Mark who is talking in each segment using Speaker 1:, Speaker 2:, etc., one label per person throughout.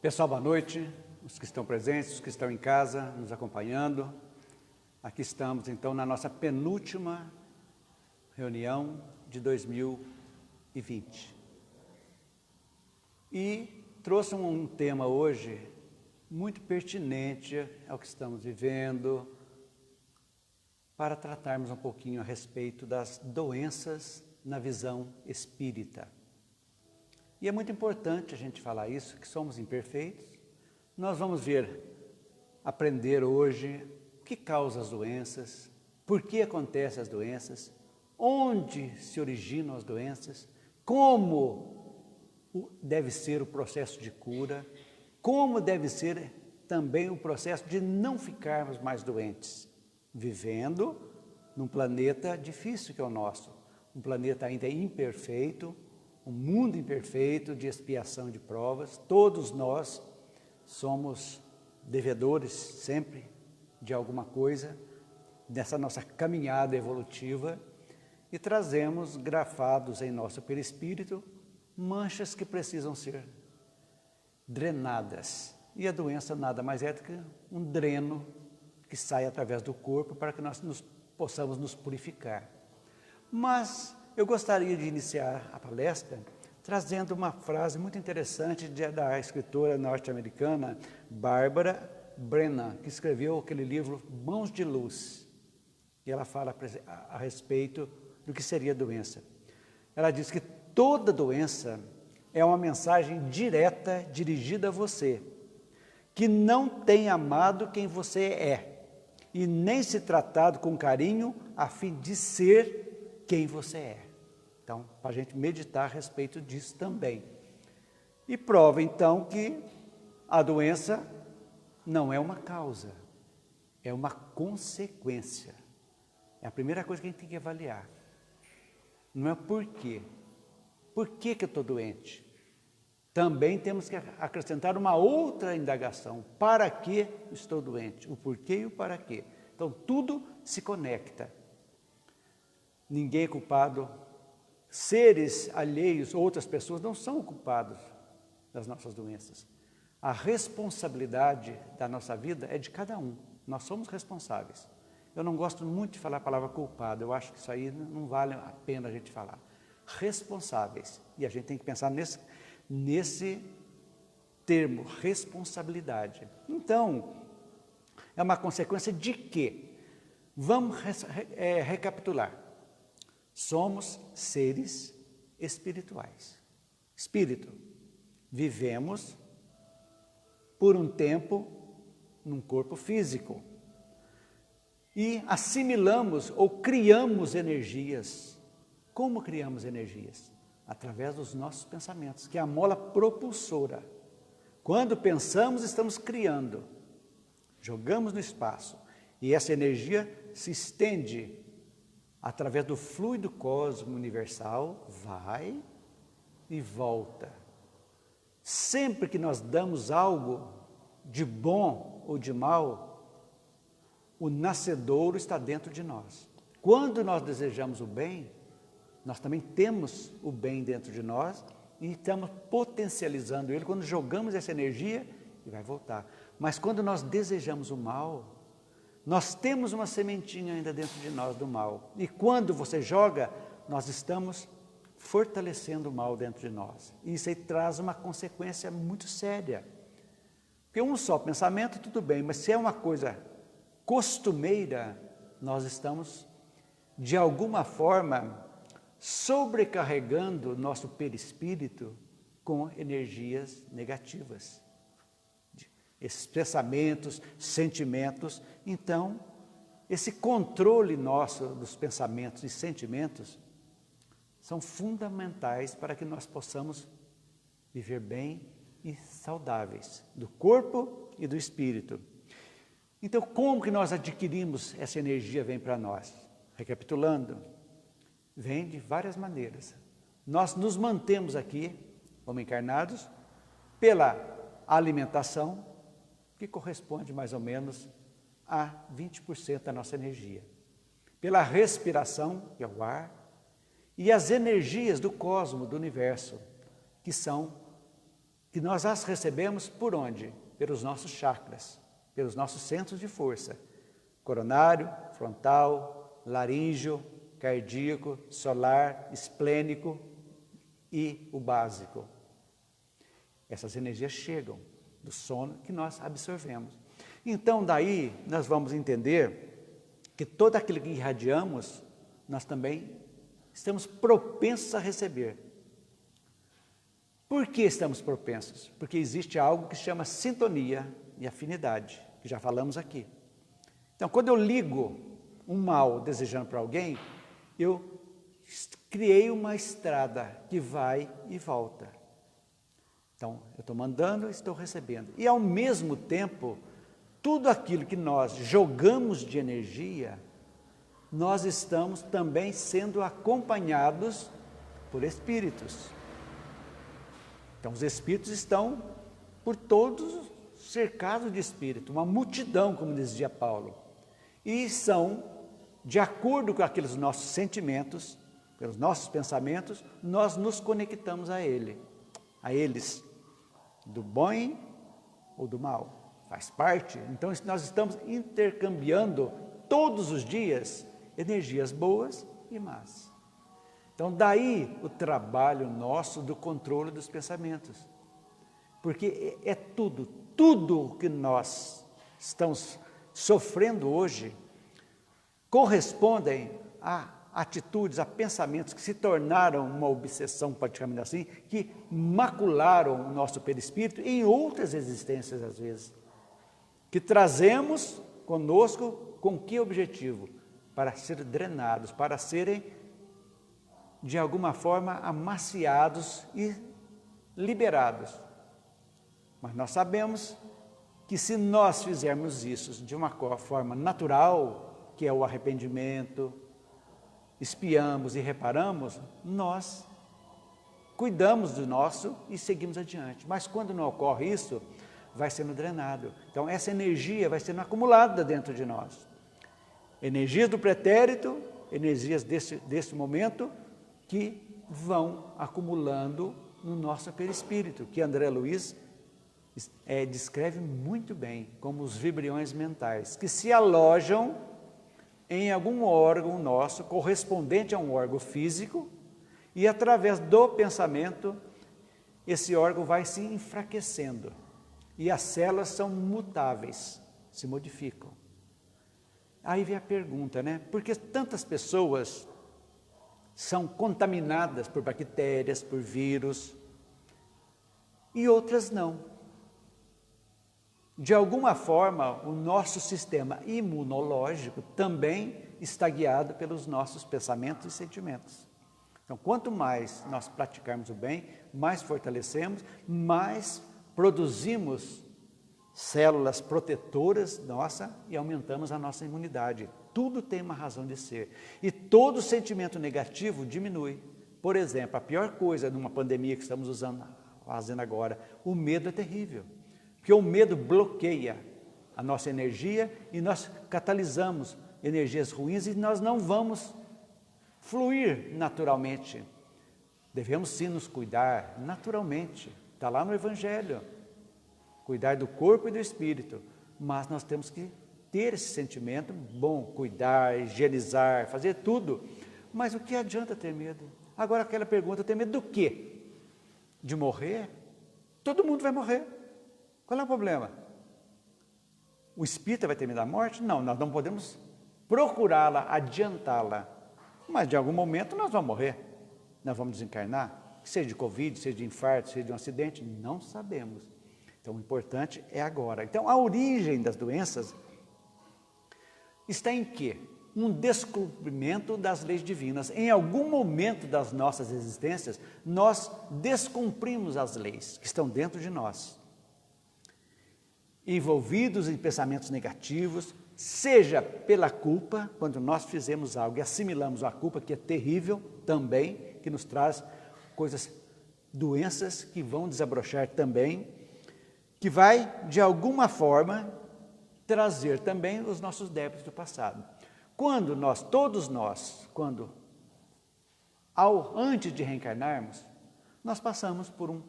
Speaker 1: Pessoal, boa noite, os que estão presentes, os que estão em casa, nos acompanhando. Aqui estamos, então, na nossa penúltima reunião de 2020. E trouxe um tema hoje muito pertinente ao que estamos vivendo, para tratarmos um pouquinho a respeito das doenças na visão espírita. E é muito importante a gente falar isso, que somos imperfeitos. Nós vamos aprender hoje o que causa as doenças, por que acontecem as doenças, onde se originam as doenças, como deve ser o processo de cura, como deve ser também o processo de não ficarmos mais doentes, vivendo num planeta difícil que é o nosso, um planeta ainda imperfeito, um mundo imperfeito de expiação de provas. Todos nós somos devedores sempre de alguma coisa, nessa nossa caminhada evolutiva, e trazemos grafados em nosso perispírito manchas que precisam ser drenadas. E a doença nada mais é do que um dreno que sai através do corpo para que nós possamos nos purificar. Mas eu gostaria de iniciar a palestra trazendo uma frase muito interessante da escritora norte-americana Barbara Brennan, que escreveu aquele livro Mãos de Luz. E ela fala a respeito do que seria a doença. Ela diz que toda doença é uma mensagem direta dirigida a você, que não tem amado quem você é, e nem se tratado com carinho a fim de ser quem você é. Então, para a gente meditar a respeito disso também. E prova, então, que a doença não é uma causa, é uma consequência. É a primeira coisa que a gente tem que avaliar. Não é por quê. Por que eu estou doente? Também temos que acrescentar uma outra indagação. Para que estou doente? O porquê e o para quê. Então, tudo se conecta. Ninguém é culpado. Seres alheios, outras pessoas, não são culpados das nossas doenças. A responsabilidade da nossa vida é de cada um. Nós somos responsáveis. Eu não gosto muito de falar a palavra culpado. Eu acho que isso aí não vale a pena a gente falar. Responsáveis. E a gente tem que pensar nesse termo, responsabilidade. Então, é uma consequência de quê? Vamos recapitular. Somos seres espirituais. Espírito. Vivemos por um tempo num corpo físico. E assimilamos ou criamos energias. Como criamos energias? Através dos nossos pensamentos, que é a mola propulsora. Quando pensamos, estamos criando. Jogamos no espaço. E essa energia se estende através do fluido cósmico universal, vai e volta. Sempre que nós damos algo de bom ou de mal, o nascedouro está dentro de nós. Quando nós desejamos o bem, nós também temos o bem dentro de nós e estamos potencializando ele quando jogamos essa energia e vai voltar. Mas quando nós desejamos o mal, nós temos uma sementinha ainda dentro de nós do mal. E quando você joga, nós estamos fortalecendo o mal dentro de nós. E isso aí traz uma consequência muito séria. Porque um só pensamento, tudo bem, mas se é uma coisa costumeira, nós estamos, de alguma forma, sobrecarregando nosso perispírito com energias negativas. Esses pensamentos, sentimentos. Então, esse controle nosso dos pensamentos e sentimentos são fundamentais para que nós possamos viver bem e saudáveis, do corpo e do espírito. Então, como que nós adquirimos essa energia vem para nós? Recapitulando, vem de várias maneiras. Nós nos mantemos aqui, como encarnados, pela alimentação, que corresponde mais ou menos a 20% da nossa energia. Pela respiração, que é o ar, e as energias do cosmos, do universo, que são que nós as recebemos por onde? Pelos nossos chakras, pelos nossos centros de força. Coronário, frontal, laríngeo, cardíaco, solar, esplênico e o básico. Essas energias chegam do sono que nós absorvemos. Então, daí, nós vamos entender que todo aquilo que irradiamos, nós também estamos propensos a receber. Por que estamos propensos? Porque existe algo que se chama sintonia e afinidade, que já falamos aqui. Então, quando eu ligo um mal desejando para alguém, eu criei uma estrada que vai e volta. Então, eu estou mandando, estou recebendo. E, ao mesmo tempo, tudo aquilo que nós jogamos de energia, nós estamos também sendo acompanhados por espíritos. Então, os espíritos estão por todos cercados de espírito, uma multidão, como dizia Paulo. E são, de acordo com aqueles nossos sentimentos, pelos nossos pensamentos, nós nos conectamos a eles, do bem ou do mal. Faz parte. Então, nós estamos intercambiando todos os dias energias boas e más. Então, daí o trabalho nosso do controle dos pensamentos. Porque é tudo que nós estamos sofrendo hoje correspondem a atitudes, a pensamentos que se tornaram uma obsessão, praticamente assim, que macularam o nosso perispírito em outras existências, às vezes, que trazemos conosco com que objetivo? Para ser drenados, para serem, de alguma forma, amaciados e liberados. Mas nós sabemos que se nós fizermos isso de uma forma natural, que é o arrependimento, espiamos e reparamos, nós cuidamos do nosso e seguimos adiante. Mas quando não ocorre isso, vai sendo drenado. Então, essa energia vai sendo acumulada dentro de nós. Energias do pretérito, energias desse momento, que vão acumulando no nosso perispírito, que André Luiz descreve muito bem como os vibriões mentais, que se alojam em algum órgão nosso, correspondente a um órgão físico, e através do pensamento, esse órgão vai se enfraquecendo, e as células são mutáveis, se modificam. Aí vem a pergunta, né? Por que tantas pessoas são contaminadas por bactérias, por vírus, e outras não? De alguma forma, o nosso sistema imunológico também está guiado pelos nossos pensamentos e sentimentos. Então, quanto mais nós praticarmos o bem, mais fortalecemos, mais produzimos células protetoras nossa e aumentamos a nossa imunidade. Tudo tem uma razão de ser. E todo sentimento negativo diminui. Por exemplo, a pior coisa numa pandemia que estamos fazendo agora, o medo é terrível. Porque o medo bloqueia a nossa energia e nós catalisamos energias ruins e nós não vamos fluir naturalmente. Devemos sim nos cuidar naturalmente. Está lá no Evangelho. Cuidar do corpo e do espírito, mas nós temos que ter esse sentimento bom, cuidar, higienizar, fazer tudo. Mas o que adianta ter medo? Agora aquela pergunta, ter medo do quê? De morrer? Todo mundo vai morrer. Qual é o problema? O espírito vai ter medo da morte? Não, nós não podemos procurá-la, adiantá-la. Mas de algum momento nós vamos morrer, nós vamos desencarnar, seja de Covid, seja de infarto, seja de um acidente, não sabemos. Então, o importante é agora. Então, a origem das doenças está em quê? Um descumprimento das leis divinas. Em algum momento das nossas existências, nós descumprimos as leis que estão dentro de nós. Envolvidos em pensamentos negativos, seja pela culpa, quando nós fizemos algo e assimilamos a culpa, que é terrível também, que nos traz doenças que vão desabrochar também, que vai, de alguma forma, trazer também os nossos débitos do passado. Quando todos nós, antes de reencarnarmos, nós passamos por um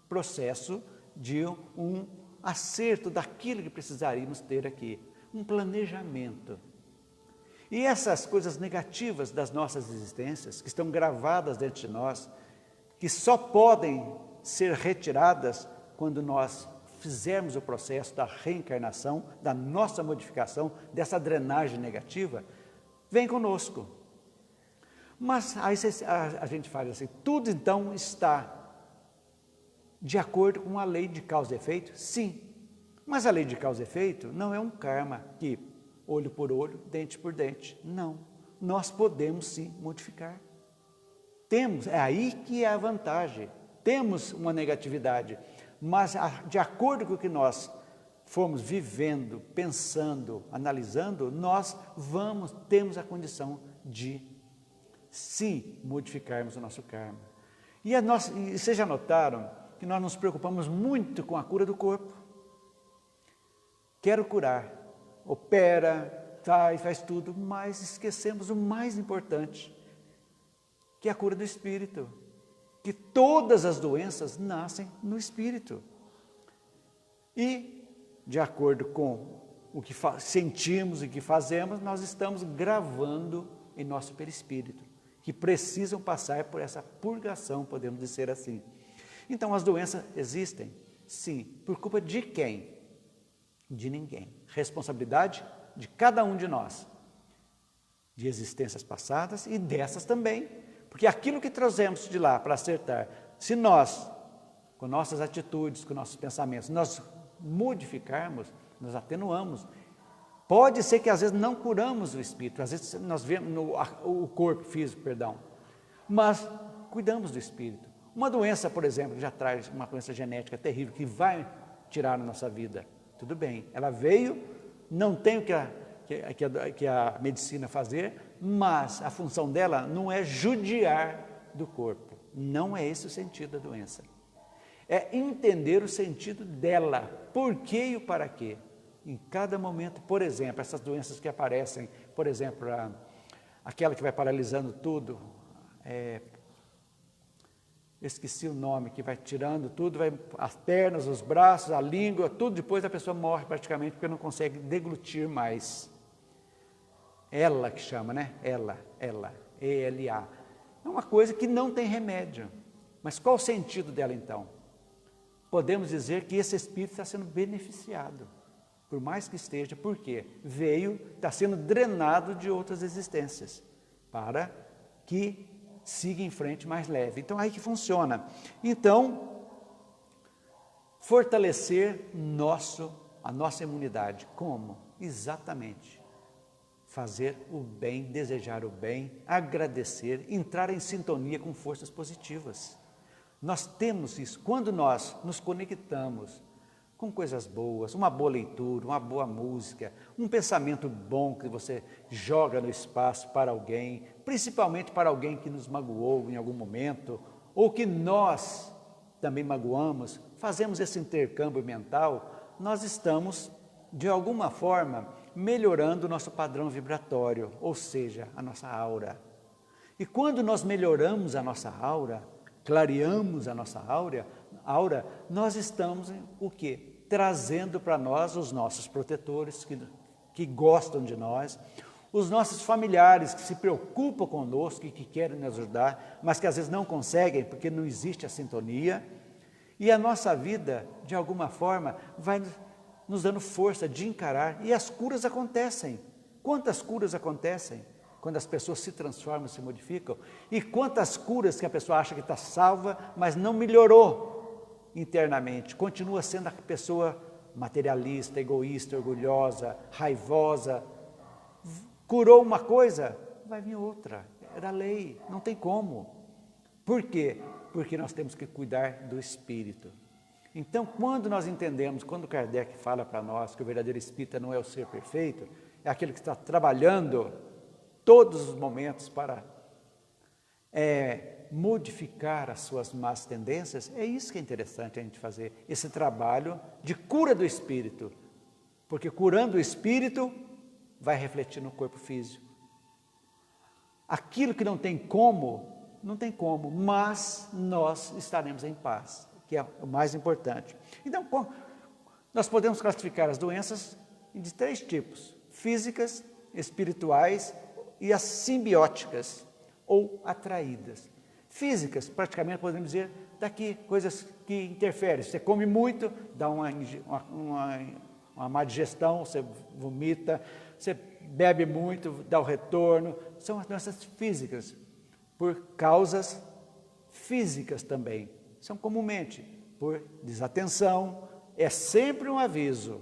Speaker 1: processo de um acerto daquilo que precisaríamos ter aqui, um planejamento. E essas coisas negativas das nossas existências, que estão gravadas dentro de nós, que só podem ser retiradas quando nós fizermos o processo da reencarnação, da nossa modificação, dessa drenagem negativa, vem conosco. Mas aí a gente fala assim, tudo então está de acordo com a lei de causa e efeito? Sim, mas a lei de causa e efeito não é um karma que olho por olho, dente por dente. Não, nós podemos sim modificar. É aí que é a vantagem. Temos uma negatividade, mas de acordo com o que nós formos vivendo, pensando, analisando, nós temos a condição de sim modificarmos o nosso karma. E vocês já notaram que nós nos preocupamos muito com a cura do corpo? Quero curar, opera, faz tudo, mas esquecemos o mais importante, que é a cura do espírito, que todas as doenças nascem no espírito. E, de acordo com o que sentimos e que fazemos, nós estamos gravando em nosso perispírito, que precisam passar por essa purgação, podemos dizer assim. Então, as doenças existem, sim, por culpa de quem? De ninguém. Responsabilidade de cada um de nós, de existências passadas e dessas também, porque aquilo que trazemos de lá para acertar, se nós, com nossas atitudes, com nossos pensamentos, nós modificarmos, nós atenuamos. Pode ser que às vezes não curamos o espírito, às vezes nós vemos o corpo físico, mas cuidamos do espírito. Uma doença, por exemplo, já traz uma doença genética terrível que vai tirar a nossa vida. Tudo bem, ela veio, não tem o que a medicina fazer, mas a função dela não é judiar do corpo. Não é esse o sentido da doença. É entender o sentido dela, por quê e o para quê. Em cada momento, por exemplo, essas doenças que aparecem, por exemplo, aquela que vai paralisando tudo, esqueci o nome, que vai tirando tudo, as pernas, os braços, a língua, tudo, depois a pessoa morre praticamente, porque não consegue deglutir mais. Ela que chama, né? Ela, E-L-A. É uma coisa que não tem remédio. Mas qual o sentido dela então? Podemos dizer que esse espírito está sendo beneficiado, por mais que esteja, porque está sendo drenado de outras existências, para que siga em frente mais leve. Então, aí que funciona. Então, fortalecer a nossa imunidade. Como? Exatamente. Fazer o bem, desejar o bem, agradecer, entrar em sintonia com forças positivas. Nós temos isso. Quando nós nos conectamos com coisas boas, uma boa leitura, uma boa música, um pensamento bom que você joga no espaço para alguém, principalmente para alguém que nos magoou em algum momento, ou que nós também magoamos, fazemos esse intercâmbio mental, nós estamos, de alguma forma, melhorando o nosso padrão vibratório, ou seja, a nossa aura. E quando nós melhoramos a nossa aura, clareamos a nossa aura, nós estamos o quê? Trazendo para nós os nossos protetores que gostam de nós, os nossos familiares que se preocupam conosco e que querem nos ajudar, mas que às vezes não conseguem porque não existe a sintonia, e a nossa vida, de alguma forma, vai nos dando força de encarar, e as curas acontecem. Quantas curas acontecem quando as pessoas se transformam, se modificam? E quantas curas que a pessoa acha que está salva, mas não melhorou internamente, continua sendo a pessoa materialista, egoísta, orgulhosa, raivosa. Curou uma coisa, vai vir outra. Era lei, não tem como. Por quê? Porque nós temos que cuidar do espírito. Então, quando nós entendemos, quando Kardec fala para nós que o verdadeiro espírita não é o ser perfeito, é aquele que está trabalhando todos os momentos para modificar as suas más tendências, é isso que é interessante a gente fazer, esse trabalho de cura do espírito, porque curando o espírito, vai refletir no corpo físico. Aquilo que não tem como, mas nós estaremos em paz. que é o mais importante. Então, nós podemos classificar as doenças de 3 tipos: físicas, espirituais e as simbióticas, ou atraídas. Físicas, praticamente podemos dizer, daqui, coisas que interferem. Você come muito, dá uma má digestão, você vomita, você bebe muito, dá o retorno. São as doenças físicas, por causas físicas também. São comumente por desatenção, é sempre um aviso.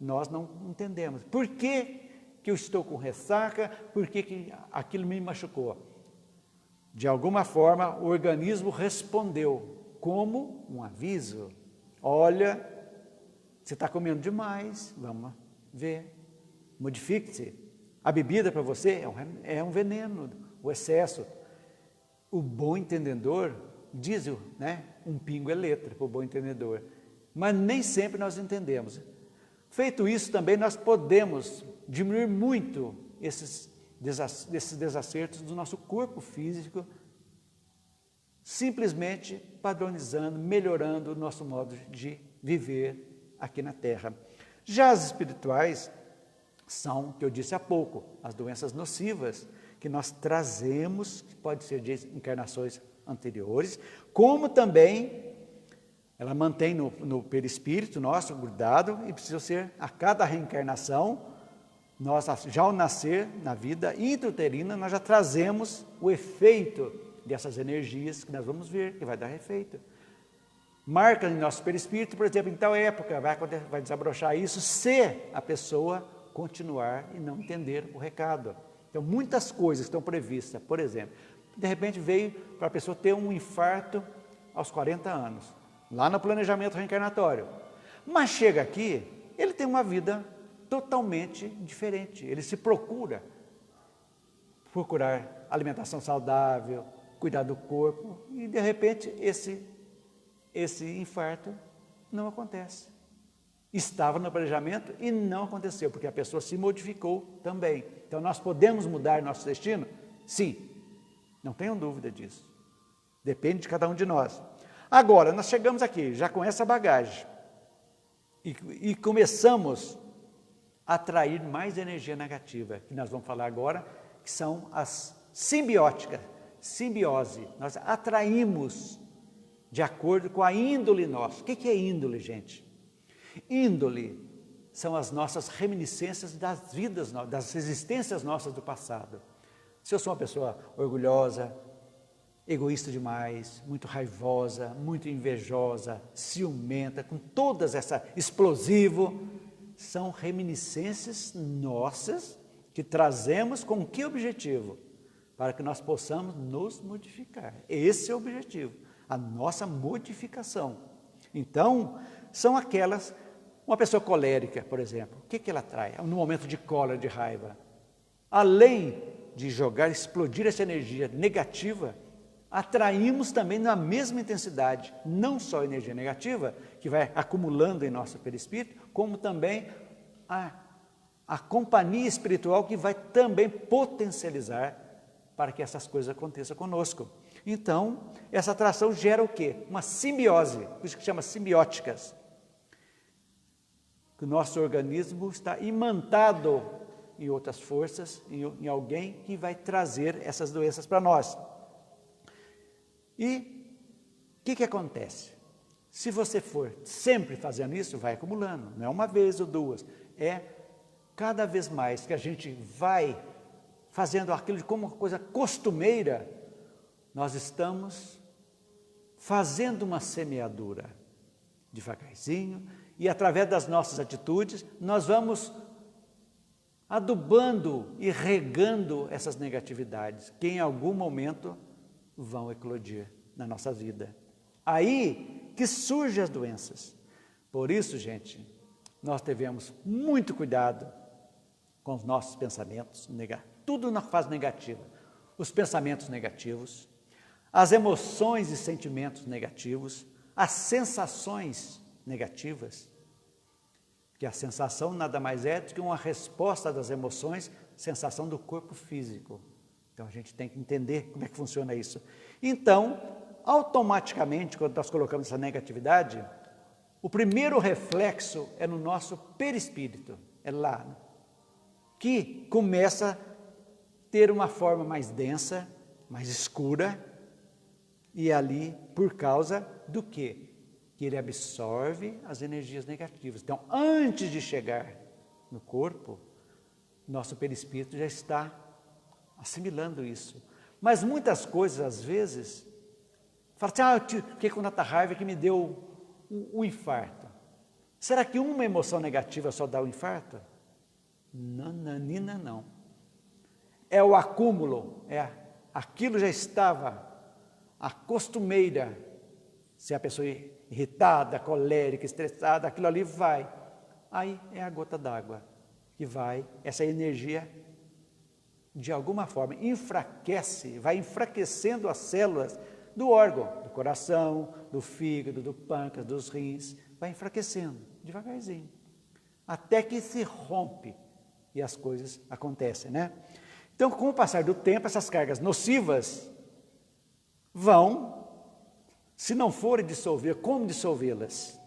Speaker 1: Nós não entendemos. Por que eu estou com ressaca? Por que aquilo me machucou? De alguma forma, o organismo respondeu como um aviso. Olha, você está comendo demais, vamos ver, modifique-se. A bebida para você é um veneno, o excesso. O bom entendedor, diz, né, um pingo é letra para o bom entendedor, mas nem sempre nós entendemos. Feito isso também, nós podemos diminuir muito esses desacertos do nosso corpo físico, simplesmente padronizando, melhorando o nosso modo de viver aqui na Terra. Já as espirituais são, que eu disse há pouco, as doenças nocivas que nós trazemos, que pode ser de encarnações anteriores, como também ela mantém no perispírito nosso grudado e precisa ser, a cada reencarnação, nós já ao nascer na vida intrauterina, nós já trazemos o efeito dessas energias que nós vamos ver, que vai dar efeito. Marca em nosso perispírito, por exemplo, em tal época vai desabrochar isso se a pessoa continuar e não entender o recado. Então, muitas coisas estão previstas, por exemplo, de repente veio para a pessoa ter um infarto aos 40 anos, lá no planejamento reencarnatório. Mas chega aqui, ele tem uma vida totalmente diferente. Ele se procurar alimentação saudável, cuidar do corpo, e de repente esse infarto não acontece. Estava no planejamento e não aconteceu, porque a pessoa se modificou também. Então, nós podemos mudar nosso destino? Sim, não tenham dúvida disso. Depende de cada um de nós. Agora, nós chegamos aqui, já com essa bagagem, e começamos a atrair mais energia negativa, que nós vamos falar agora, que são as simbióticas, simbiose. Nós atraímos de acordo com a índole nossa. O que é índole, gente? Índole são as nossas reminiscências das vidas, das existências nossas do passado. Se eu sou uma pessoa orgulhosa, egoísta demais, muito raivosa, muito invejosa, ciumenta, com todas essa explosivo, são reminiscências nossas que trazemos com que objetivo? Para que nós possamos nos modificar. Esse é o objetivo, a nossa modificação. Então, são aquelas, uma pessoa colérica, por exemplo, o que ela atrai? No momento de cólera, de raiva, além de explodir essa energia negativa, atraímos também na mesma intensidade, não só a energia negativa, que vai acumulando em nosso perispírito, como também a companhia espiritual que vai também potencializar para que essas coisas aconteçam conosco. Então, essa atração gera o quê? Uma simbiose, por isso que chama simbióticas. Que o nosso organismo está imantado em outras forças, em alguém que vai trazer essas doenças para nós. E o que acontece? Se você for sempre fazendo isso, vai acumulando, não é uma vez ou duas, é cada vez mais que a gente vai fazendo aquilo como uma coisa costumeira, nós estamos fazendo uma semeadura devagarzinho, e através das nossas atitudes, nós vamos adubando e regando essas negatividades, que em algum momento vão eclodir na nossa vida. Aí que surgem as doenças. Por isso, gente, nós devemos muito cuidado com os nossos pensamentos, tudo na fase negativa. Os pensamentos negativos, as emoções e sentimentos negativos, as sensações negativas, que a sensação nada mais é do que uma resposta das emoções, sensação do corpo físico. Então, a gente tem que entender como é que funciona isso. Então, automaticamente, quando nós colocamos essa negatividade, o primeiro reflexo é no nosso perispírito, é lá, que começa a ter uma forma mais densa, mais escura, e ali, por causa do quê? Que ele absorve as energias negativas. Então, antes de chegar no corpo, nosso perispírito já está assimilando isso. Mas muitas coisas, às vezes, fala assim, eu fiquei com tanta raiva que me deu um infarto. Será que uma emoção negativa só dá o infarto? Nananina, não. É o acúmulo, aquilo já estava, a costumeira, se a pessoa é irritada, colérica, estressada, aquilo ali vai. Aí é a gota d'água que vai, essa energia, de alguma forma, enfraquece, vai enfraquecendo as células do órgão, do coração, do fígado, do pâncreas, dos rins, vai enfraquecendo, devagarzinho, até que se rompe e as coisas acontecem, né? Então, com o passar do tempo, essas cargas nocivas vão, se não forem dissolver, como dissolvê-las?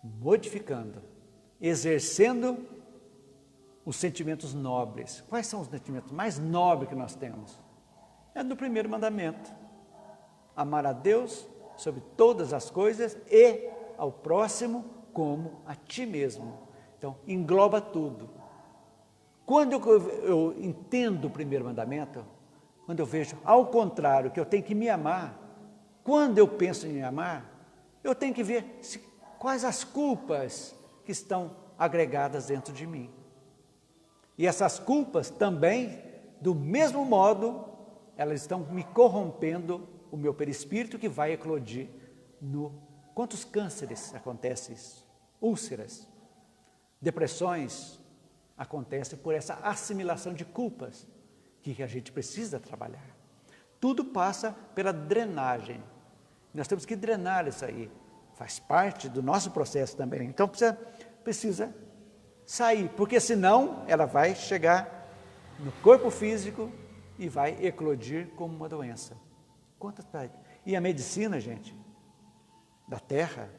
Speaker 1: Modificando, exercendo os sentimentos nobres. Quais são os sentimentos mais nobres que nós temos? É do primeiro mandamento. Amar a Deus sobre todas as coisas e ao próximo como a ti mesmo. Então, engloba tudo. Quando eu entendo o primeiro mandamento, quando eu vejo ao contrário, que eu tenho que me amar, quando eu penso em me amar, eu tenho que ver quais as culpas que estão agregadas dentro de mim. E essas culpas também, do mesmo modo, elas estão me corrompendo o meu perispírito que vai eclodir no... Quantos cânceres acontecem isso? Úlceras, depressões, acontecem por essa assimilação de culpas que a gente precisa trabalhar. Tudo passa pela drenagem. Nós temos que drenar isso aí. Faz parte do nosso processo também. Então precisa sair, porque senão ela vai chegar no corpo físico e vai eclodir como uma doença. E a medicina, gente, da Terra,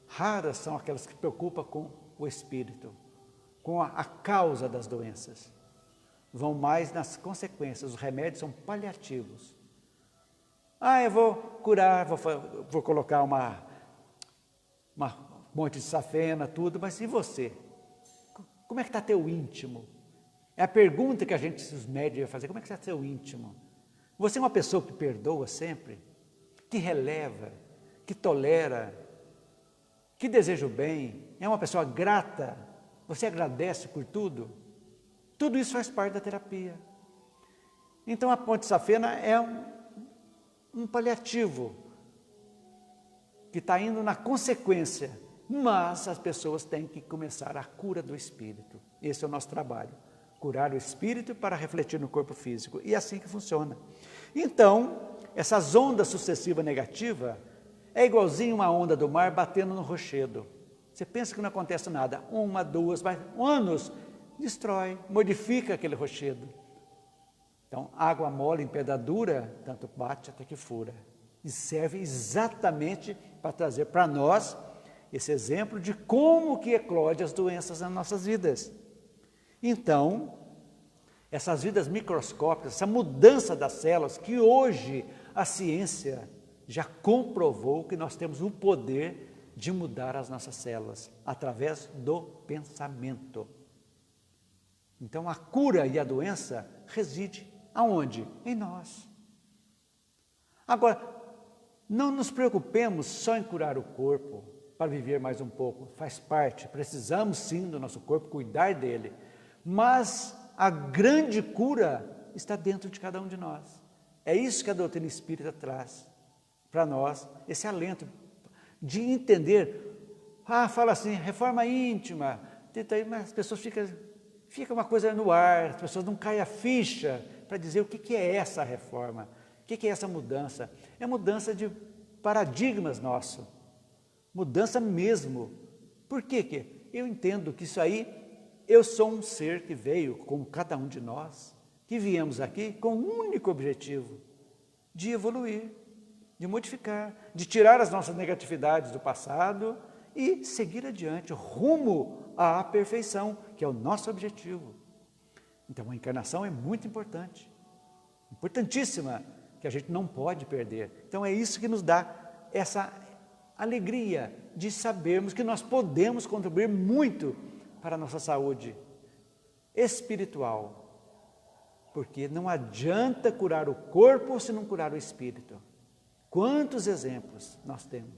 Speaker 1: raras são aquelas que se preocupam com o espírito, com a causa das doenças. Vão mais nas consequências, os remédios são paliativos. Eu vou curar, vou colocar uma monte de safena, tudo, mas e você? Como é que está teu íntimo? É a pergunta que os médicos vão fazer, como é que está teu íntimo? Você é uma pessoa que perdoa sempre, que releva, que tolera, que deseja o bem, é uma pessoa grata, você agradece por tudo? Tudo isso faz parte da terapia. Então a ponte safena é um paliativo, que está indo na consequência, mas as pessoas têm que começar a cura do espírito. Esse é o nosso trabalho, curar o espírito para refletir no corpo físico, e é assim que funciona. Então, essas ondas sucessivas negativas, é igualzinho uma onda do mar batendo no rochedo. Você pensa que não acontece nada, uma, duas, mas anos, destrói, modifica aquele rochedo. Então, água mole em pedra dura, tanto bate até que fura. E serve exatamente para trazer para nós esse exemplo de como que eclode as doenças nas nossas vidas. Então, essas vidas microscópicas, essa mudança das células, que hoje a ciência já comprovou que nós temos o poder de mudar as nossas células através do pensamento. Então, a cura e a doença reside aonde? Em nós. Agora, não nos preocupemos só em curar o corpo para viver mais um pouco, faz parte, precisamos sim do nosso corpo, cuidar dele, mas a grande cura está dentro de cada um de nós. É isso que a doutrina espírita traz para nós, esse alento de entender, fala assim, reforma íntima, mas as pessoas fica uma coisa no ar, as pessoas não caem a ficha para dizer o que é essa reforma, o que é essa mudança. É mudança de paradigmas nosso, mudança mesmo. Por quê que? Eu entendo que isso aí, eu sou um ser que veio, como cada um de nós, que viemos aqui com um único objetivo, de evoluir, de modificar, de tirar as nossas negatividades do passado e seguir adiante, rumo à perfeição, que é o nosso objetivo. Então, a encarnação é muito importante, importantíssima, que a gente não pode perder. Então, é isso que nos dá essa alegria de sabermos que nós podemos contribuir muito para a nossa saúde espiritual, porque não adianta curar o corpo se não curar o espírito. Quantos exemplos nós temos?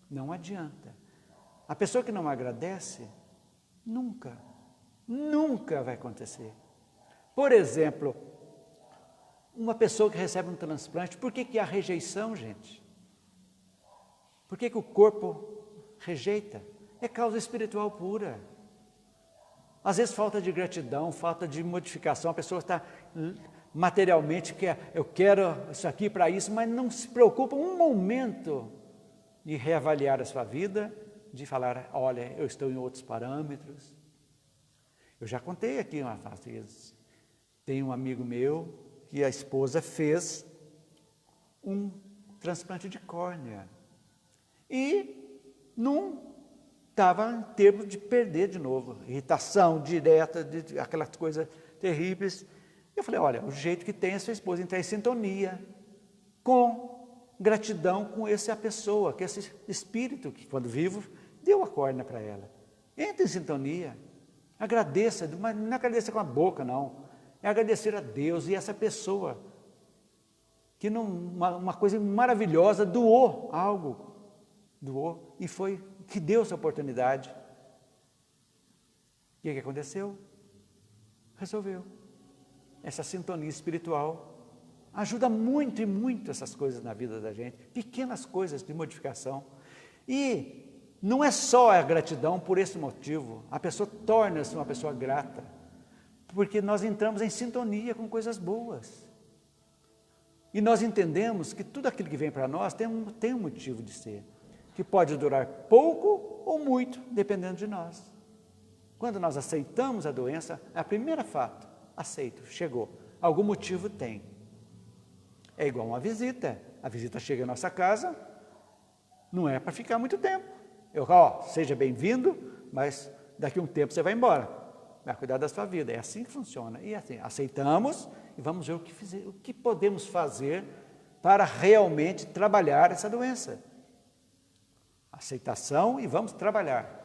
Speaker 1: Não adianta. A pessoa que não agradece, nunca vai acontecer. Por exemplo, uma pessoa que recebe um transplante, por que há rejeição, gente? Por que o corpo rejeita? É causa espiritual pura. Às vezes falta de gratidão, falta de modificação, a pessoa está materialmente, eu quero isso aqui para isso, mas não se preocupa um momento de reavaliar a sua vida, de falar, olha, eu estou em outros parâmetros. Eu já contei aqui umas vezes, tem um amigo meu que a esposa fez um transplante de córnea e não estava em termos de perder de novo, irritação direta, aquelas coisas terríveis. Eu falei, olha, o jeito que tem a sua esposa entrar em sintonia, com gratidão com essa pessoa, com esse espírito que quando vivo, deu a córnea para ela. Entre em sintonia, agradeça, mas não agradeça com a boca não, é agradecer a Deus e essa pessoa, que uma coisa maravilhosa, doou algo, e foi que deu essa oportunidade. O que aconteceu? Resolveu. Essa sintonia espiritual ajuda muito e muito essas coisas na vida da gente, pequenas coisas de modificação. E não é só a gratidão por esse motivo, a pessoa torna-se uma pessoa grata, porque nós entramos em sintonia com coisas boas. E nós entendemos que tudo aquilo que vem para nós tem um motivo de ser, que pode durar pouco ou muito, dependendo de nós. Quando nós aceitamos a doença, é o primeiro fato, aceito, chegou, algum motivo tem. É igual uma visita, a visita chega à nossa casa, não é para ficar muito tempo. Seja bem-vindo, mas daqui a um tempo você vai embora, vai cuidar da sua vida, é assim que funciona. E assim, aceitamos e vamos ver o que podemos fazer para realmente trabalhar essa doença. Aceitação e vamos trabalhar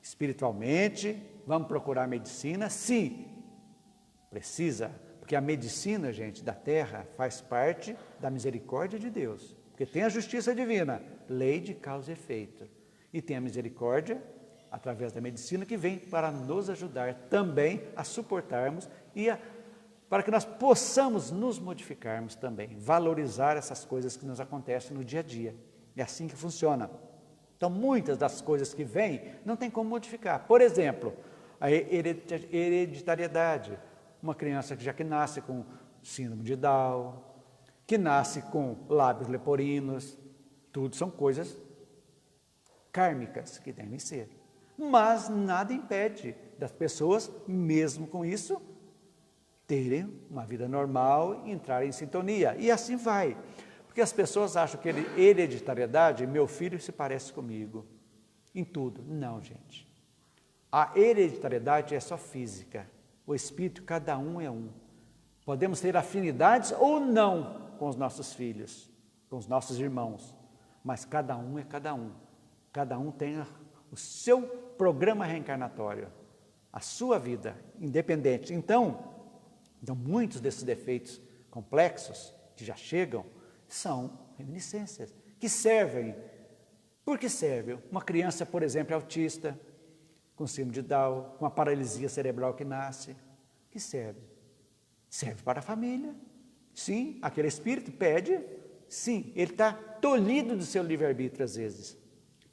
Speaker 1: espiritualmente, vamos procurar medicina, sim, precisa, porque a medicina, gente, da terra faz parte da misericórdia de Deus, porque tem a justiça divina, lei de causa e efeito, e tem a misericórdia através da medicina que vem para nos ajudar também a suportarmos e para que nós possamos nos modificarmos também, valorizar essas coisas que nos acontecem no dia a dia. É assim que funciona. Então, muitas das coisas que vêm, não tem como modificar. Por exemplo, a hereditariedade. Uma criança que nasce com síndrome de Down, que nasce com lábios leporinos, tudo são coisas kármicas que devem ser. Mas nada impede das pessoas, mesmo com isso, terem uma vida normal e entrarem em sintonia. E assim vai. Porque as pessoas acham que hereditariedade, meu filho se parece comigo, em tudo. Não, gente. A hereditariedade é só física. O espírito, cada um é um. Podemos ter afinidades ou não com os nossos filhos, com os nossos irmãos, mas cada um é cada um. Cada um tem o seu programa reencarnatório, a sua vida independente. Então, muitos desses defeitos complexos que já chegam são reminiscências que servem. Por que servem? Uma criança, por exemplo, autista, com síndrome de Down, com uma paralisia cerebral que nasce, que serve? Serve para a família. Sim, aquele espírito pede, sim, ele está tolhido do seu livre-arbítrio às vezes,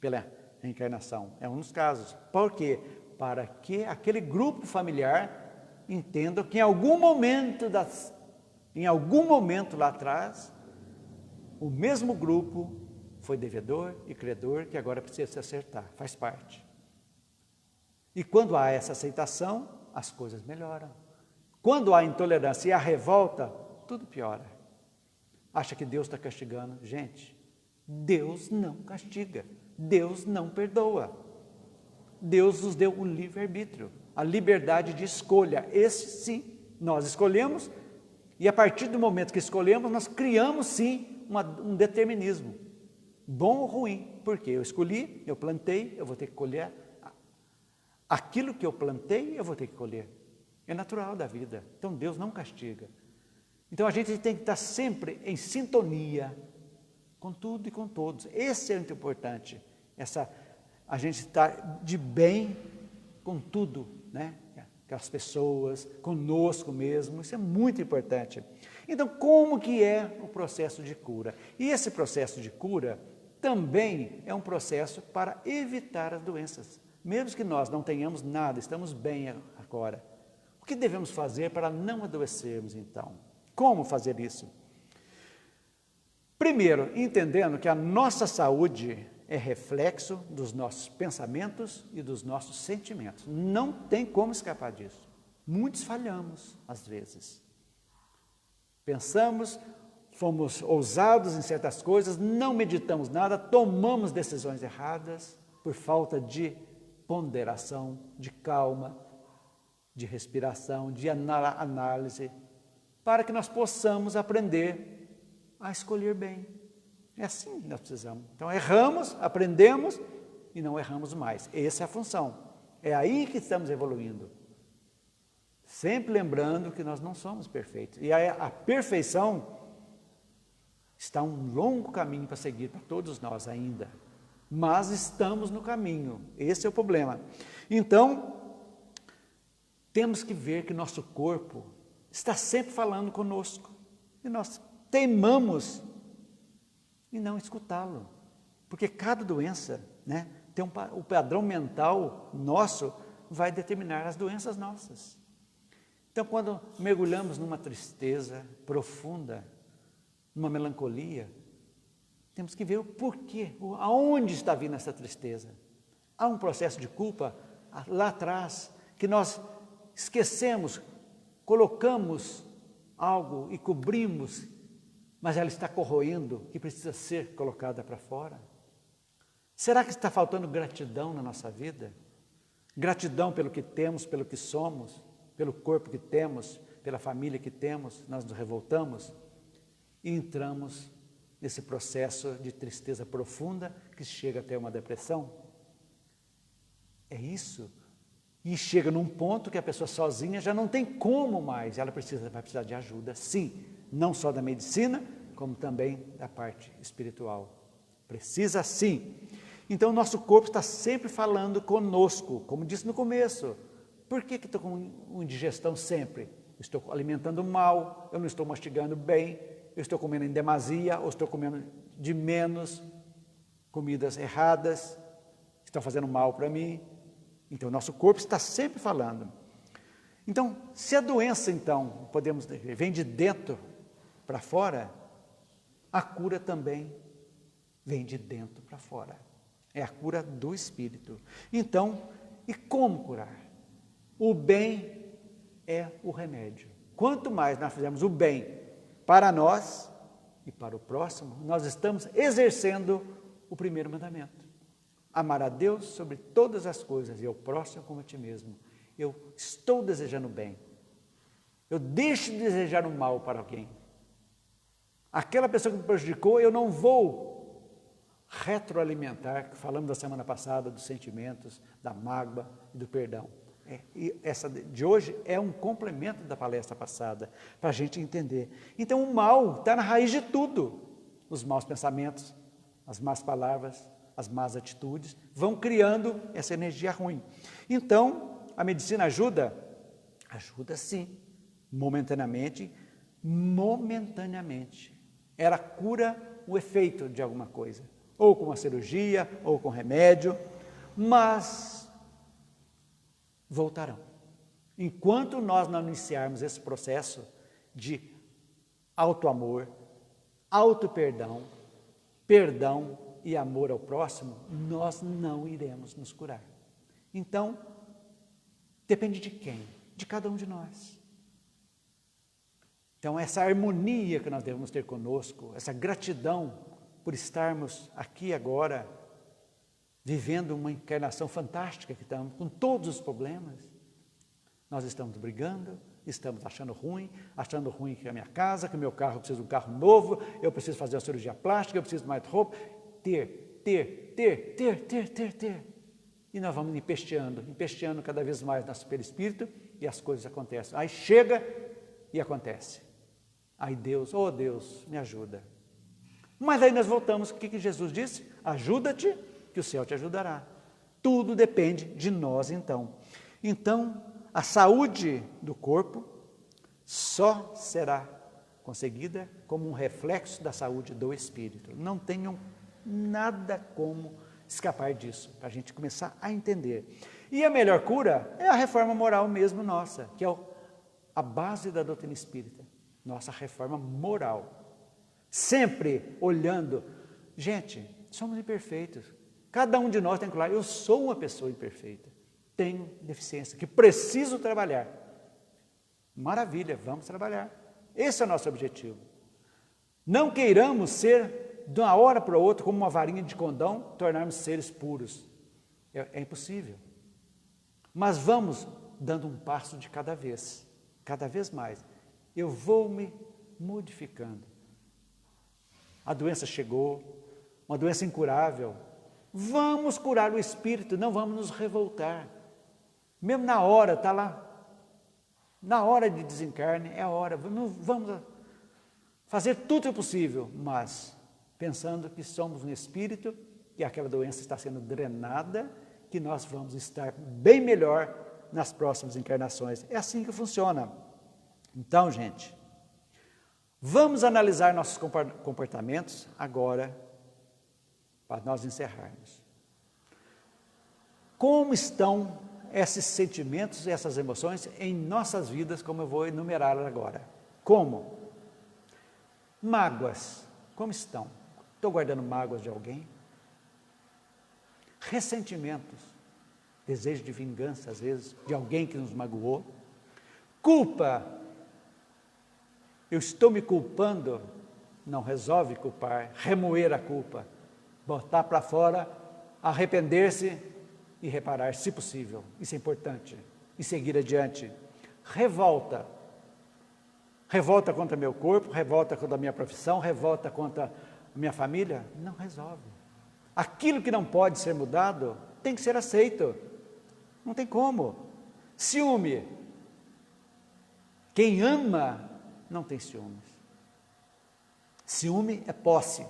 Speaker 1: pela reencarnação. É um dos casos. Por quê? Para que aquele grupo familiar entenda que em algum momento lá atrás, o mesmo grupo foi devedor e credor que agora precisa se acertar, faz parte. E quando há essa aceitação, as coisas melhoram. Quando há intolerância e a revolta, tudo piora. acha que Deus está castigando. Gente, Deus não castiga, Deus não perdoa. Deus nos deu o livre-arbítrio, a liberdade de escolha. Esse sim, nós escolhemos, e a partir do momento que escolhemos, nós criamos sim um determinismo, bom ou ruim, porque eu escolhi, eu plantei, eu vou ter que colher. Aquilo que eu plantei, eu vou ter que colher. É natural da vida. Então Deus não castiga. Então a gente tem que estar sempre em sintonia com tudo e com todos. Esse é muito importante. A gente estar de bem com tudo, né? Com as pessoas, conosco mesmo. Isso é muito importante. Então, como que é o processo de cura? E esse processo de cura também é um processo para evitar as doenças. Mesmo que nós não tenhamos nada, estamos bem agora. O que devemos fazer para não adoecermos, então? Como fazer isso? Primeiro, entendendo que a nossa saúde é reflexo dos nossos pensamentos e dos nossos sentimentos. Não tem como escapar disso. Muitos falhamos, às vezes. Pensamos, fomos ousados em certas coisas, não meditamos nada, tomamos decisões erradas por falta de ponderação, de calma, de respiração, de análise, para que nós possamos aprender a escolher bem. É assim que nós precisamos. Então, erramos, aprendemos e não erramos mais. Essa é a função. É aí que estamos evoluindo. Sempre lembrando que nós não somos perfeitos. E a perfeição está um longo caminho para seguir para todos nós ainda. Mas estamos no caminho. Esse é o problema. Então, temos que ver que nosso corpo está sempre falando conosco. E nós teimamos e não escutá-lo. Porque cada doença, né, tem o padrão mental nosso vai determinar as doenças nossas. Então, quando mergulhamos numa tristeza profunda, numa melancolia, temos que ver o porquê, aonde está vindo essa tristeza. Há um processo de culpa lá atrás, que nós esquecemos, colocamos algo e cobrimos, mas ela está corroendo, que precisa ser colocada para fora. Será que está faltando gratidão na nossa vida? Gratidão pelo que temos, pelo que somos, pelo corpo que temos, pela família que temos, nós nos revoltamos e entramos nesse processo de tristeza profunda que chega até uma depressão. É isso. E chega num ponto que a pessoa sozinha já não tem como mais, ela vai precisar de ajuda, sim, não só da medicina, como também da parte espiritual. Precisa sim. Então, o nosso corpo está sempre falando conosco, como disse no começo. Por que estou com indigestão sempre? Estou alimentando mal, eu não estou mastigando bem, eu estou comendo em demasia, ou estou comendo de menos, comidas erradas, estão fazendo mal para mim. Então, o nosso corpo está sempre falando. Então, se a doença, então, podemos dizer, vem de dentro para fora, a cura também vem de dentro para fora. É a cura do espírito. Então, e como curar? O bem é o remédio. Quanto mais nós fizermos o bem para nós e para o próximo, nós estamos exercendo o primeiro mandamento. Amar a Deus sobre todas as coisas e ao próximo como a ti mesmo. Eu estou desejando bem. Eu deixo de desejar o mal para alguém. Aquela pessoa que me prejudicou, eu não vou retroalimentar, que falamos da semana passada, dos sentimentos, da mágoa e do perdão. E essa de hoje é um complemento da palestra passada, para a gente entender. Então, o mal está na raiz de tudo. Os maus pensamentos, as más palavras, as más atitudes, vão criando essa energia ruim. Então, a medicina ajuda? Ajuda sim, momentaneamente. Ela cura o efeito de alguma coisa, ou com uma cirurgia, ou com remédio, mas voltarão. Enquanto nós não iniciarmos esse processo de auto-amor, auto-perdão, perdão e amor ao próximo, nós não iremos nos curar. Então, depende de quem? De cada um de nós. Então, essa harmonia que nós devemos ter conosco, essa gratidão por estarmos aqui agora, vivendo uma encarnação fantástica que estamos, com todos os problemas. Nós estamos brigando, estamos achando ruim que a minha casa, que o meu carro precisa de um carro novo, eu preciso fazer uma cirurgia plástica, eu preciso de mais roupa. Ter. E nós vamos empesteando cada vez mais nosso perispírito e as coisas acontecem. Aí chega e acontece. Aí Deus, oh Deus, me ajuda. Mas aí nós voltamos, o que Jesus disse? Ajuda-te, que o céu te ajudará. Tudo depende de nós, então. Então, a saúde do corpo só será conseguida como um reflexo da saúde do espírito. Não tenham nada como escapar disso, para a gente começar a entender. E a melhor cura é a reforma moral mesmo nossa, que é a base da doutrina espírita. Nossa reforma moral. Sempre olhando. Gente, somos imperfeitos. Cada um de nós tem que falar, eu sou uma pessoa imperfeita. Tenho deficiência, que preciso trabalhar. Maravilha, vamos trabalhar. Esse é o nosso objetivo. Não queiramos ser, de uma hora para outra, como uma varinha de condão, tornarmos seres puros. É impossível. Mas vamos dando um passo de cada vez mais. Eu vou me modificando. A doença chegou, uma doença incurável. Vamos curar o espírito, não vamos nos revoltar. Mesmo na hora, está lá, na hora de desencarne, é a hora, vamos fazer tudo o possível, mas pensando que somos um espírito, que aquela doença está sendo drenada, que nós vamos estar bem melhor nas próximas encarnações. É assim que funciona. Então, gente, vamos analisar nossos comportamentos agora, para nós encerrarmos. Como estão esses sentimentos e essas emoções em nossas vidas, como eu vou enumerar agora? Como? Mágoas, como estão? Estou guardando mágoas de alguém? Ressentimentos, desejo de vingança, às vezes, de alguém que nos magoou. Culpa, eu estou me culpando, não resolve culpar, remoer a culpa, botar para fora, arrepender-se e reparar, se possível. Isso é importante. E seguir adiante. Revolta. Revolta contra meu corpo, revolta contra a minha profissão, revolta contra a minha família. Não resolve. Aquilo que não pode ser mudado tem que ser aceito. Não tem como. Ciúme. Quem ama não tem ciúmes. Ciúme é posse.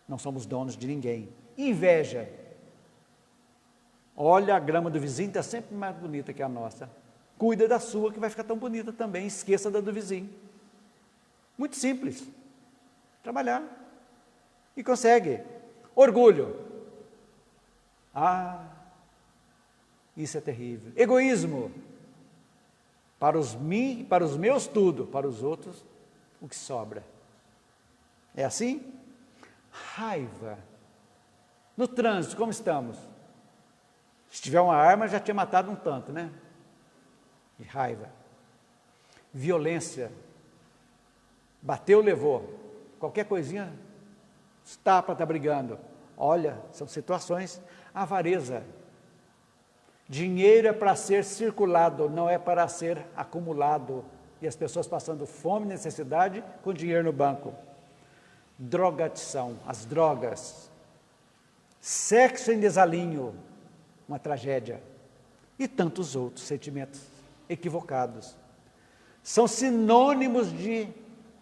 Speaker 1: Não somos donos de ninguém. Inveja. Olha, a grama do vizinho está sempre mais bonita que a nossa. Cuida da sua, que vai ficar tão bonita também. Esqueça da do vizinho. Muito simples. Trabalhar. E consegue. Orgulho. Ah, isso é terrível. Egoísmo. Para os meus tudo, para os outros o que sobra. É assim? Raiva. No trânsito, como estamos? Se tiver uma arma, já tinha matado um tanto, né? E raiva. Violência. Bateu, levou. Qualquer coisinha, está brigando. Olha, são situações. Avareza. Dinheiro é para ser circulado, não é para ser acumulado. E as pessoas passando fome e necessidade com dinheiro no banco. Drogadição, as drogas. Sexo em desalinho, uma tragédia. E tantos outros sentimentos equivocados. São sinônimos de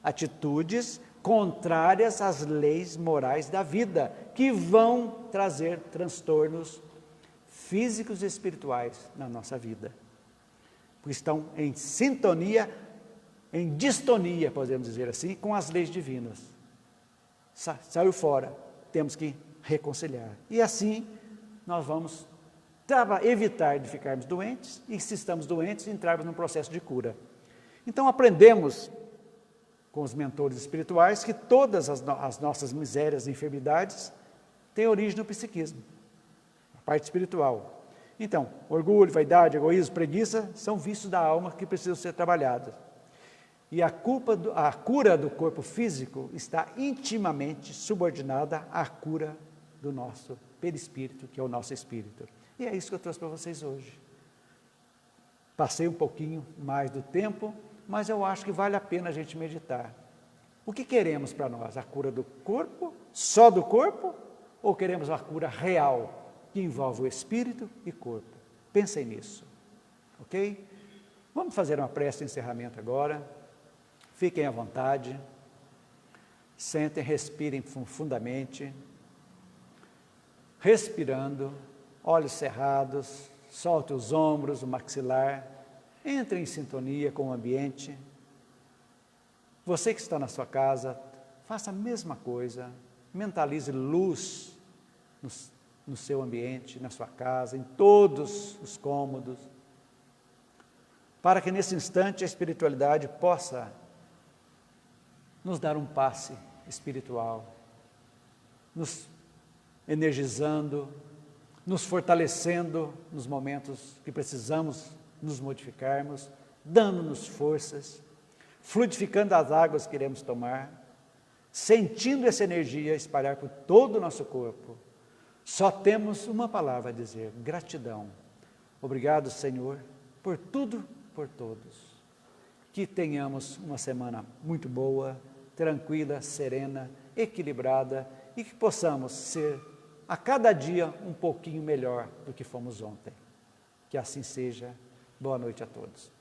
Speaker 1: atitudes contrárias às leis morais da vida, que vão trazer transtornos físicos e espirituais na nossa vida. Porque estão em sintonia, em distonia, podemos dizer assim, com as leis divinas. Saiu fora, temos que reconciliar. E assim nós vamos evitar de ficarmos doentes, e se estamos doentes, entrarmos num processo de cura. Então aprendemos com os mentores espirituais que todas as nossas misérias e enfermidades têm origem no psiquismo, a parte espiritual. Então, orgulho, vaidade, egoísmo, preguiça são vícios da alma que precisam ser trabalhados. E a cura do corpo físico está intimamente subordinada à cura do nosso perispírito, que é o nosso espírito. E é isso que eu trouxe para vocês hoje. Passei um pouquinho mais do tempo, mas eu acho que vale a pena a gente meditar. O que queremos para nós? A cura do corpo? Só do corpo? Ou queremos a cura real, que envolve o espírito e corpo? Pensem nisso, ok? Vamos fazer uma prece de encerramento agora. Fiquem à vontade. Sentem, respirem profundamente. Respirando, olhos cerrados, solte os ombros, o maxilar. Entre em sintonia com o ambiente. Você que está na sua casa, faça a mesma coisa. Mentalize luz no seu ambiente, na sua casa, em todos os cômodos, para que nesse instante a espiritualidade possa nos dar um passe espiritual, nos energizando, nos fortalecendo nos momentos que precisamos nos modificarmos, dando-nos forças, fluidificando as águas que iremos tomar, sentindo essa energia espalhar por todo o nosso corpo. Só temos uma palavra a dizer: gratidão. Obrigado, Senhor, por tudo, por todos. Que tenhamos uma semana muito boa, tranquila, serena, equilibrada e que possamos ser a cada dia um pouquinho melhor do que fomos ontem. Que assim seja. Boa noite a todos.